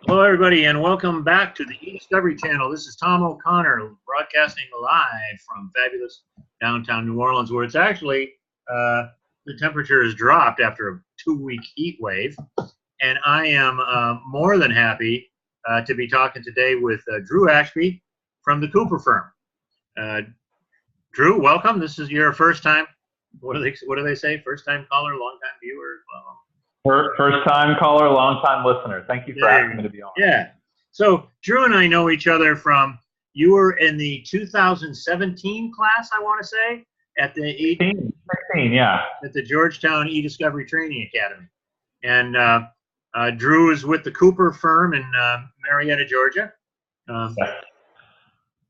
Hello, everybody, and welcome back to the Ediscovery channel. This is Tom O'Connor, broadcasting live from fabulous downtown New Orleans, where it's actually, the temperature has dropped after a 2-week heat wave. And I am more than happy to be talking today with Drew Ashby from the Cooper firm. Drew, welcome. This is your first time. What do they say? First time caller, long time viewer. First time caller, long time listener. Thank you for asking me to be on. Yeah. So Drew and I know each other from, you were in the 2017 class, I want to say, at the 16, yeah. At the Georgetown Ediscovery Training Academy. And Drew is with the Cooper firm in Marietta, Georgia. Yes.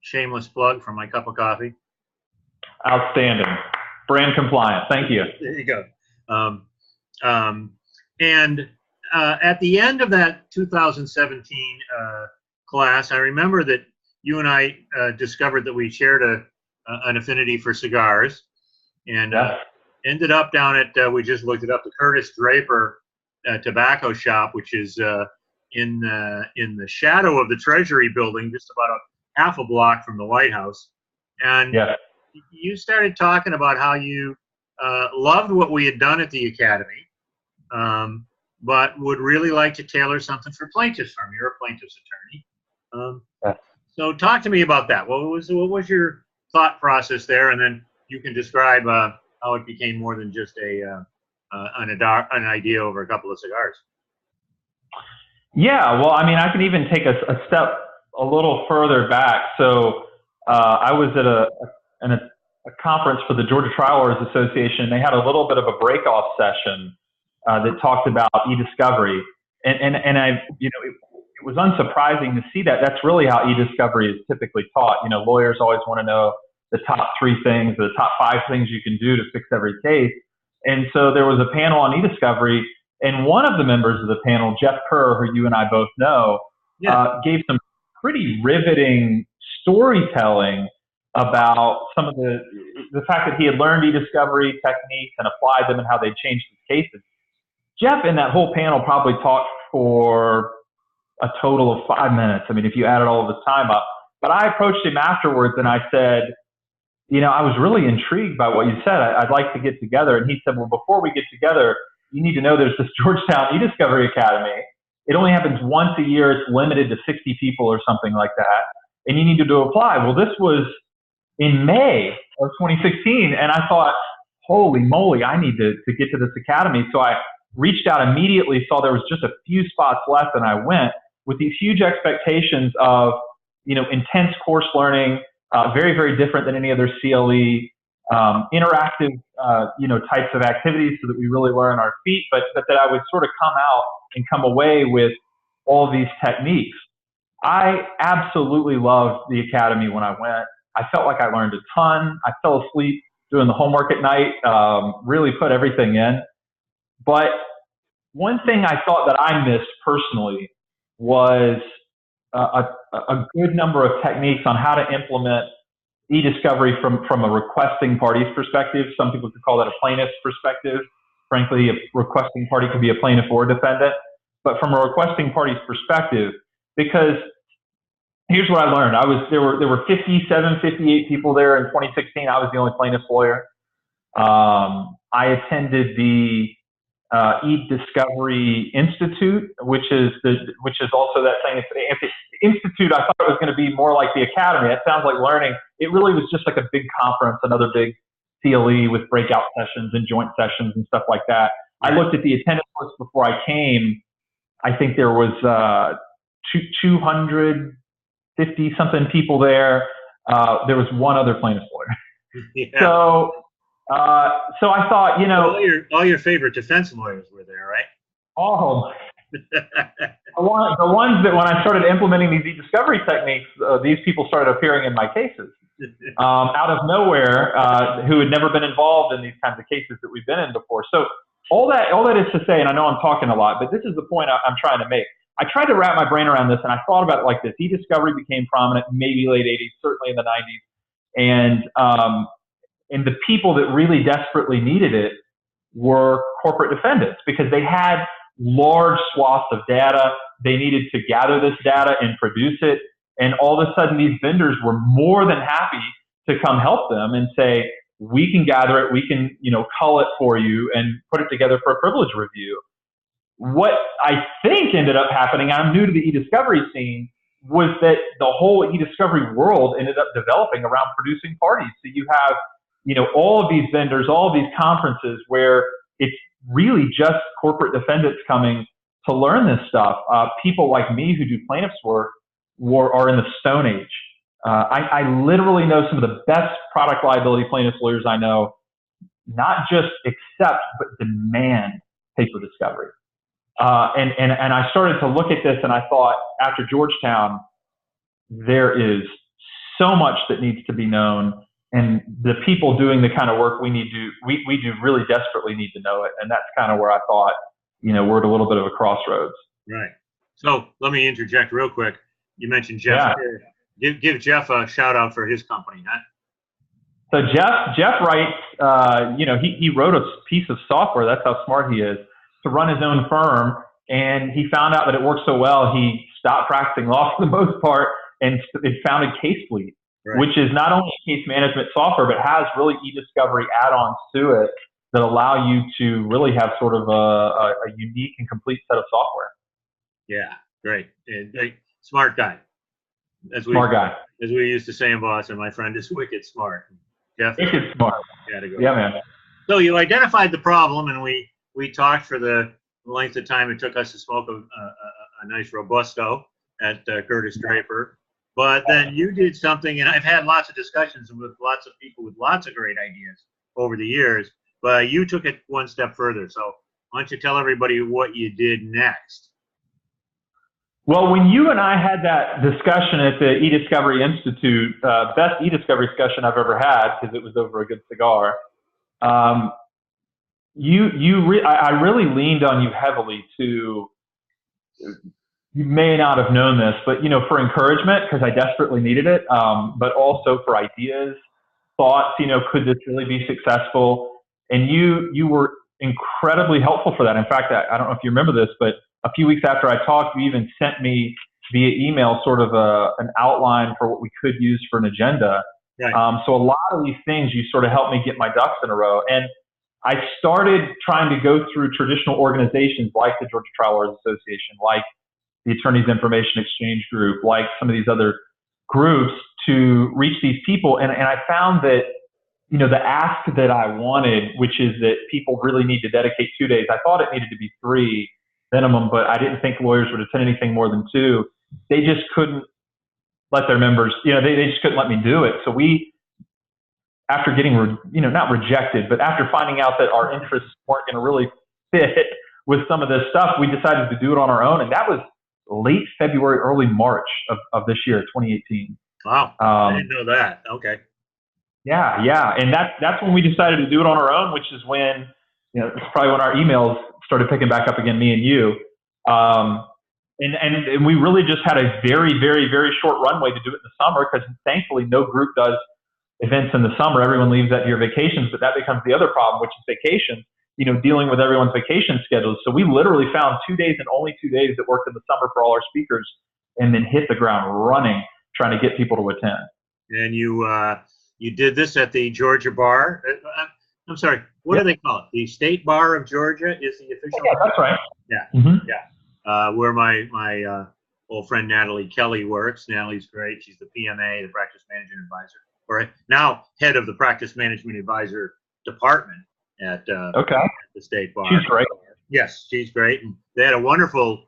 Shameless plug for my cup of coffee. Outstanding. Brand compliant. Thank you. There you go. And at the end of that 2017 class, I remember that you and I discovered that we shared an affinity for cigars, and ended up down at, we just looked it up, the Curtis Draper Tobacco Shop, which is in the shadow of the Treasury Building, just about a half a block from the White House. And you started talking about how you loved what we had done at the Academy, but would really like to tailor something for plaintiffs firm. You're a plaintiff's attorney. So talk to me about that. What was your thought process there? And then you can describe how it became more than just an idea over a couple of cigars. Yeah, well, I mean, I can even take a step a little further back. So I was at a conference for the Georgia Trial Lawyers Association. They had a little bit of a break-off session that talked about e-discovery, and it was unsurprising to see that. That's really how e-discovery is typically taught. You know, lawyers always want to know the top 3 things, or the top 5 things you can do to fix every case. And so there was a panel on e-discovery, and one of the members of the panel, Jeff Kerr, who you and I both know, gave some pretty riveting storytelling about some of the fact that he had learned e-discovery techniques and applied them and how they changed his cases. Jeff in that whole panel probably talked for a total of 5 minutes. I mean, if you added all of his time up. But I approached him afterwards and I said, you know, I was really intrigued by what you said. I'd like to get together. And he said, well, before we get together, you need to know there's this Georgetown Ediscovery Academy. It only happens once a year. It's limited to 60 people or something like that. And you need to apply. Well, this was in May of 2016. And I thought, holy moly, I need to get to this academy. So I reached out immediately, saw there was just a few spots left, and I went with these huge expectations of, you know, intense course learning, very, very different than any other CLE, interactive, types of activities so that we really learn our feet, but that I would sort of come out and come away with all these techniques. I absolutely loved the academy when I went. I felt like I learned a ton. I fell asleep doing the homework at night, really put everything in. But one thing I thought that I missed personally was a good number of techniques on how to implement e-discovery from a requesting party's perspective. Some people could call that a plaintiff's perspective. Frankly, a requesting party could be a plaintiff or a defendant. But from a requesting party's perspective, because here's what I learned. There were 57, 58 people there in 2016. I was the only plaintiff's lawyer. I attended the e-discovery institute, which is also that thing. It's the institute. I thought it was going to be more like the academy. It sounds like learning. It really was just like a big conference, another big CLE with breakout sessions and joint sessions and stuff like that. I looked at the attendance list before I came. I think there was 250 something people there. There was one other plaintiff's lawyer. Yeah. So I thought, you know, all your favorite defense lawyers were there, right? Oh, the ones that when I started implementing these e-discovery techniques, these people started appearing in my cases out of nowhere, who had never been involved in these kinds of cases that we've been in before. So all that is to say, and I know I'm talking a lot, but this is the point I'm trying to make. I tried to wrap my brain around this, and I thought about it like this. E-discovery became prominent maybe late 80s, certainly in the 90s, and the people that really desperately needed it were corporate defendants because they had large swaths of data. They needed to gather this data and produce it. And all of a sudden, these vendors were more than happy to come help them and say, we can gather it, we can, cull it for you and put it together for a privilege review. What I think ended up happening, I'm new to the e-discovery scene, was that the whole e-discovery world ended up developing around producing parties. So you have, all of these vendors, all of these conferences where it's really just corporate defendants coming to learn this stuff. People like me who do plaintiffs work are in the Stone Age. I literally know some of the best product liability plaintiffs lawyers I know, not just accept, but demand paper discovery. And I started to look at this and I thought, after Georgetown, there is so much that needs to be known, and the people doing the kind of work we do really desperately need to know it. And that's kind of where I thought, we're at a little bit of a crossroads. Right. So let me interject real quick. You mentioned Jeff. Yeah. Give Jeff a shout out for his company, huh? So Jeff writes, he wrote a piece of software. That's how smart he is, to run his own firm. And he found out that it worked so well, he stopped practicing law for the most part and it founded CaseFleet, right, which is not only case management software, but has really e-discovery add-ons to it that allow you to really have sort of a unique and complete set of software. Yeah, great. Smart guy. Smart guy. As we used to say in Boston, my friend is wicked smart. Jeff, wicked smart. Yeah, man. So you identified the problem, and we talked for the length of time it took us to smoke a nice Robusto at Curtis Draper. But then you did something, and I've had lots of discussions with lots of people with lots of great ideas over the years, but you took it one step further. So why don't you tell everybody what you did next? Well, when you and I had that discussion at the eDiscovery Institute, best eDiscovery discussion I've ever had, because it was over a good cigar, I really leaned on you heavily to, you may not have known this, but, for encouragement, because I desperately needed it, but also for ideas, thoughts, could this really be successful? And you were incredibly helpful for that. In fact, I don't know if you remember this, but a few weeks after I talked, you even sent me via email sort of an outline for what we could use for an agenda. Right. So a lot of these things, you sort of helped me get my ducks in a row. And I started trying to go through traditional organizations like the Georgia Trial Lawyers Association, like the Attorneys Information Exchange Group, like some of these other groups, to reach these people. And I found that, the ask that I wanted, which is that people really need to dedicate 2 days. I thought it needed to be 3 minimum, but I didn't think lawyers would attend anything more than 2. They just couldn't let their members, they just couldn't let me do it. So we, after getting, not rejected, but after finding out that our interests weren't going to really fit with some of this stuff, we decided to do it on our own. And that was late February, early March of this year, 2018. Wow. I didn't know that. Okay. Yeah. And that's when we decided to do it on our own, which is when, it's probably when our emails started picking back up again, me and you. And we really just had a very, very, very short runway to do it in the summer, because thankfully no group does events in the summer. Everyone leaves at your vacations, but that becomes the other problem, which is vacation, dealing with everyone's vacation schedules. So we literally found 2 days and only 2 days that worked in the summer for all our speakers, and then hit the ground running, trying to get people to attend. And you did this at the Georgia Bar. I'm sorry, what do they call it? The State Bar of Georgia is the official. Yeah, that's right. Yeah, mm-hmm. Yeah. Where my old friend Natalie Kelly works. Natalie's great. She's the PMA, the Practice Management Advisor, or now head of the Practice Management Advisor Department at the State Bar. She's great. Yes, she's great. And they had a wonderful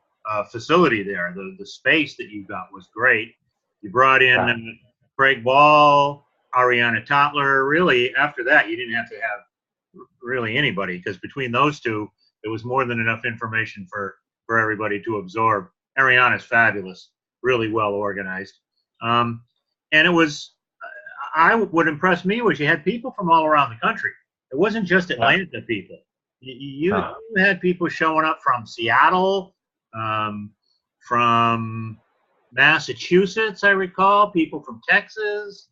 facility there. The space that you got was great. You brought in Craig Ball, Ariana Totler. Really, after that, you didn't have to have really anybody, because between those two, there was more than enough information for everybody to absorb. Ariana's fabulous, really well organized. And it was, what impressed me was you had people from all around the country. It wasn't just Atlanta people. You had people showing up from Seattle, from Massachusetts, I recall, people from Texas,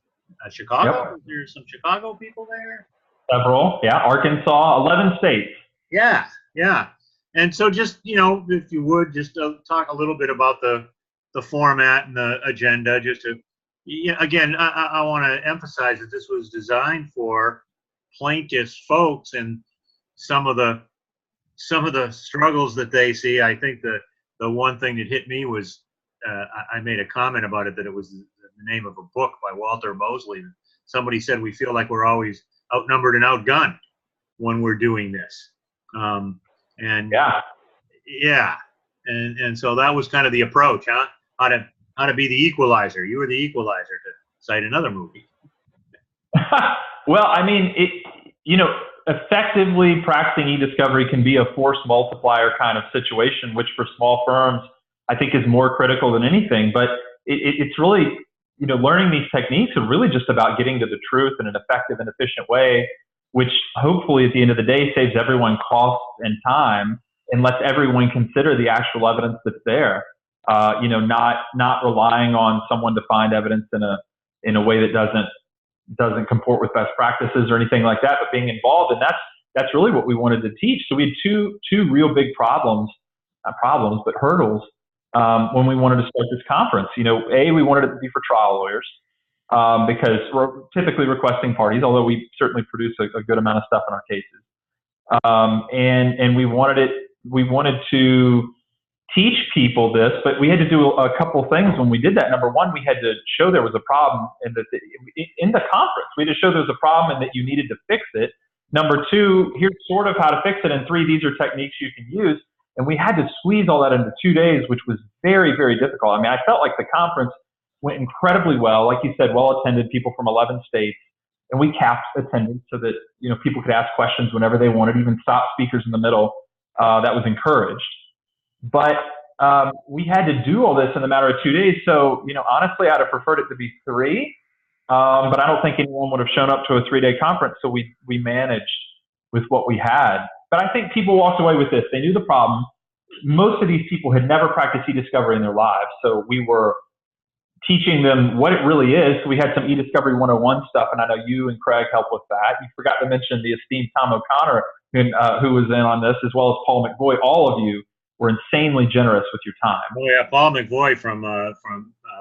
Chicago. Yep. There's some Chicago people there. Several, Arkansas, 11 states. Yeah. And so just, if you would, just talk a little bit about the format and the agenda, just to, again, I want to emphasize that this was designed for plaintiffs folks and some of the struggles that they see. I think the one thing that hit me was, I made a comment about it, that it was the name of a book by Walter Mosley. Somebody said we feel like we're always outnumbered and outgunned when we're doing this. And so that was kind of the approach, huh? How to be the equalizer. You were the equalizer, to cite another movie. Well, I mean, effectively practicing e-discovery can be a force multiplier kind of situation, which for small firms, I think is more critical than anything. But it's really, learning these techniques are really just about getting to the truth in an effective and efficient way, which hopefully at the end of the day saves everyone cost and time and lets everyone consider the actual evidence that's there. Not relying on someone to find evidence in a way that doesn't comport with best practices or anything like that, but being involved. And that's really what we wanted to teach. So we had two real big hurdles when we wanted to start this conference. We wanted it to be for trial lawyers because we're typically requesting parties, although we certainly produce a good amount of stuff in our cases. And we wanted to teach people this, but we had to do a couple of things when we did that. Number one, we had to show there was a problem in the conference. We had to show there was a problem and that you needed to fix it. Number two, here's sort of how to fix it. And three, these are techniques you can use. And we had to squeeze all that into 2 days, which was very, very difficult. I mean, I felt like the conference went incredibly well. Like you said, well attended, people from 11 states. And we capped attendance so that, people could ask questions whenever they wanted, even stop speakers in the middle. That was encouraged. But we had to do all this in a matter of 2 days. So, honestly, I'd have preferred it to be 3. But I don't think anyone would have shown up to a 3-day conference. So we managed with what we had. But I think people walked away with this. They knew the problem. Most of these people had never practiced e-discovery in their lives. So we were teaching them what it really is. So we had some e-discovery 101 stuff. And I know you and Craig helped with that. You forgot to mention the esteemed Tom O'Connor, who was in on this, as well as Paul McVoy. All of you were insanely generous with your time. Oh yeah, Paul McVoy from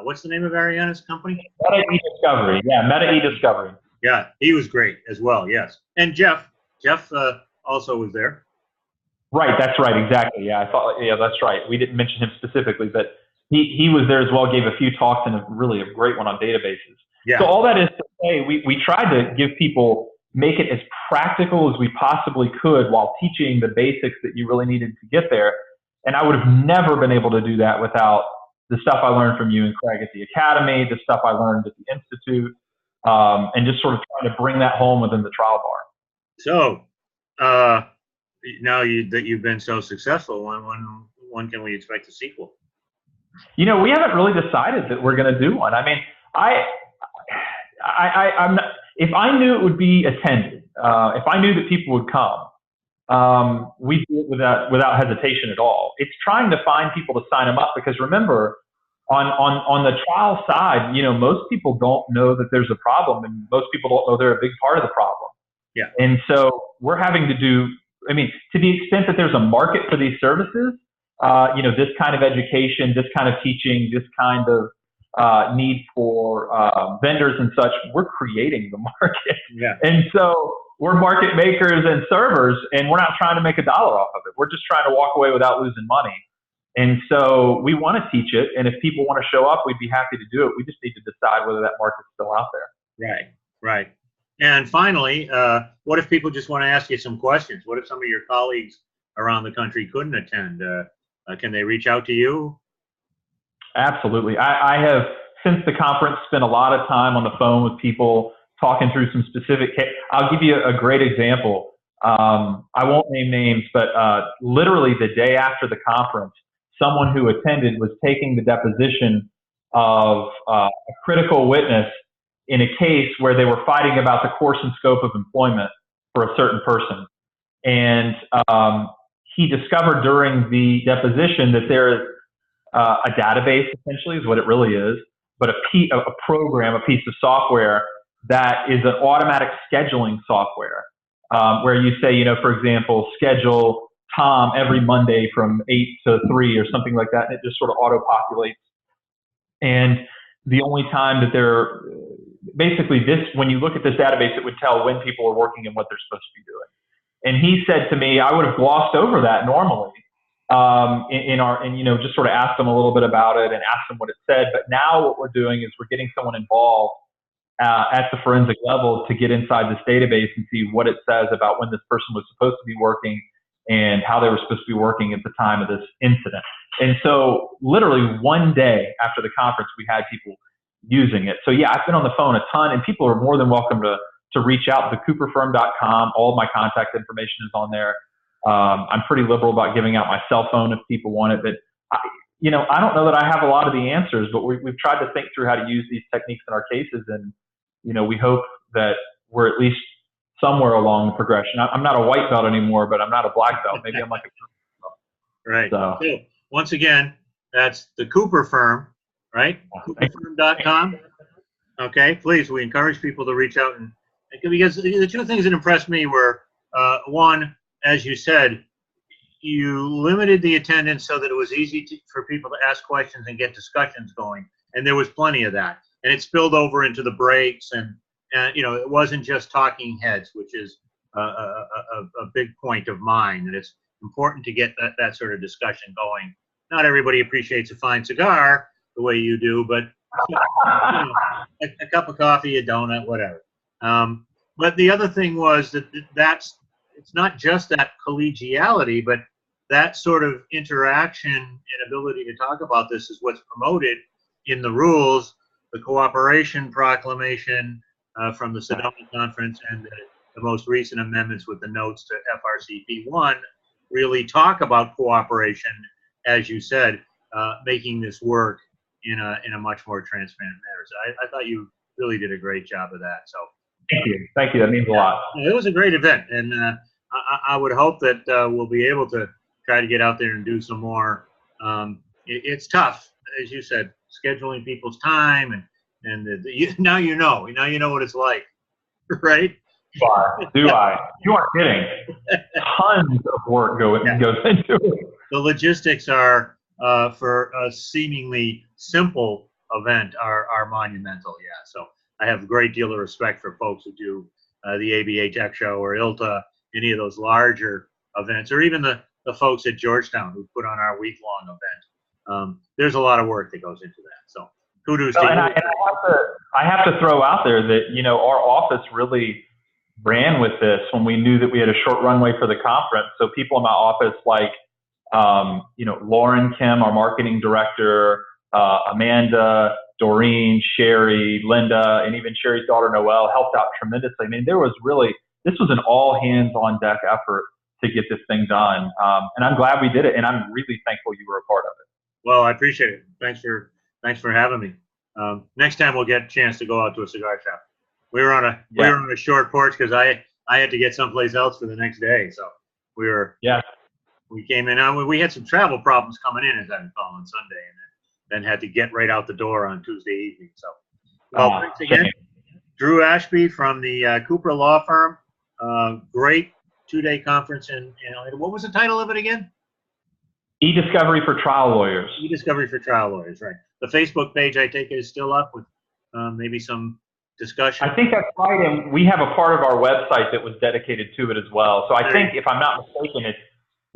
what's the name of Ariana's company? Meta e-discovery. Yeah, Meta e-discovery. Yeah, he was great as well. Yes, and Jeff also was there. Right, that's right, exactly. Yeah, that's right. We didn't mention him specifically, but he was there as well. Gave a few talks and really a great one on databases. Yeah. So all that is to say, we tried to give people, make it as practical as we possibly could while teaching the basics that you really needed to get there. And I would have never been able to do that without the stuff I learned from you and Craig at the Academy, the stuff I learned at the Institute, and just sort of trying to bring that home within the trial bar. So now that you've been so successful, when can we expect a sequel? We haven't really decided that we're going to do one. I mean, I'm not, if I knew it would be attended, if I knew that people would come, we do it without hesitation at all. It's trying to find people to sign them up, because remember, on the trial side, most people don't know that there's a problem, and most people don't know they're a big part of the problem. Yeah. And so we're having to do, to the extent that there's a market for these services, this kind of education, this kind of teaching, this kind of need for vendors and such, we're creating the market. Yeah. And so we're market makers and servers, and we're not trying to make $1 off of it. We're just trying to walk away without losing money. And so we want to teach it, and if people want to show up, we'd be happy to do it. We just need to decide whether that market's still out there. Right. And finally, what if people just want to ask you some questions? What if some of your colleagues around the country couldn't attend? Can they reach out to you? Absolutely. I have, since the conference, spent a lot of time on the phone with people, talking through some specific cases. I'll give you a great example. I won't name names, but literally the day after the conference, someone who attended was taking the deposition of a critical witness in a case where they were fighting about the course and scope of employment for a certain person. And he discovered during the deposition that there is a database, essentially, is what it really is, but a program, a piece of software that is an automatic scheduling software, where you say, for example, schedule Tom every Monday from 8 to 3 or something like that. And it just sort of auto-populates. And the only time that they're basically when you look at this database, it would tell when people are working and what they're supposed to be doing. And he said to me, I would have glossed over that normally, just sort of asked them a little bit about it and asked them what it said. But now what we're doing is we're getting someone involved at the forensic level to get inside this database and see what it says about when this person was supposed to be working and how they were supposed to be working at the time of this incident. And so literally one day after the conference, we had people using it. So yeah, I've been on the phone a ton, and people are more than welcome to reach out to thecooperfirm.com. All of my contact information is on there. I'm pretty liberal about giving out my cell phone if people want it. But I don't know that I have a lot of the answers, but we've tried to think through how to use these techniques in our cases. And, we hope that we're at least somewhere along the progression. I'm not a white belt anymore, but I'm not a black belt. Maybe I'm like a right. So once again, that's the Cooper Firm, right? Cooperfirm.com. Okay, please, we encourage people to reach out, and because the two things that impressed me were, one, as you said, you limited the attendance so that it was easy for people to ask questions and get discussions going, and there was plenty of that, and it spilled over into the breaks, and it wasn't just talking heads, which is a big point of mine, that it's important to get that sort of discussion going. Not everybody appreciates a fine cigar the way you do, but a cup of coffee, a donut, whatever. But the other thing was that it's not just that collegiality, but that sort of interaction and ability to talk about this is what's promoted in the rules, the cooperation proclamation from the Sedona Conference, and the most recent amendments with the notes to FRCP 1 really talk about cooperation, as you said, making this work in a much more transparent manner. So I thought you really did a great job of that. So thank you. That means a lot. It was a great event, and I would hope that we'll be able to try to get out there and do some more. It's tough, as you said, scheduling people's time, and now you know what it's like, right? Do I? You aren't kidding. Tons of work goes into it. The logistics are for a seemingly simple event are monumental. Yeah, so I have a great deal of respect for folks who do the ABA Tech Show or ILTA, any of those larger events, or even the folks at Georgetown who put on our week-long event. There's a lot of work that goes into that. So kudos to you. And I have to throw out there that, our office really ran with this when we knew that we had a short runway for the conference. So people in my office like, Lauren Kim, our marketing director, Amanda, Doreen, Sherry, Linda, and even Sherry's daughter, Noelle, helped out tremendously. I mean, this was an all hands on deck effort to get this thing done. And I'm glad we did it. And I'm really thankful you were a part of it. Well, I appreciate it. Thanks for having me. Next time we'll get a chance to go out to a cigar shop. We were on a short porch because I had to get someplace else for the next day. So we came in. We had some travel problems coming in, as I recall, on Sunday, and then had to get right out the door on Tuesday evening. So, thanks again, Drew Ashby from the Cooper Law Firm. Great 2-day conference in what was the title of it again? Ediscovery for Trial Lawyers. Ediscovery for Trial Lawyers, right. The Facebook page, I take it, is still up with maybe some discussion. I think that's right, and we have a part of our website that was dedicated to it as well. So I think, if I'm not mistaken, it's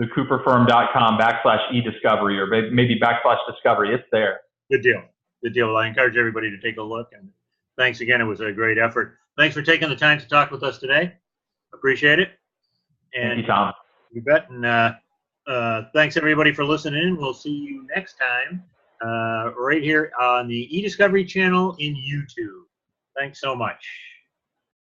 thecooperfirm.com/ediscovery or maybe /discovery. It's there. Good deal. Good deal. Well, I encourage everybody to take a look, and thanks again. It was a great effort. Thanks for taking the time to talk with us today. Appreciate it. And thank you, Tom. You bet. And thanks everybody for listening in. We'll see you next time right here on the eDiscovery channel in YouTube. Thanks so much.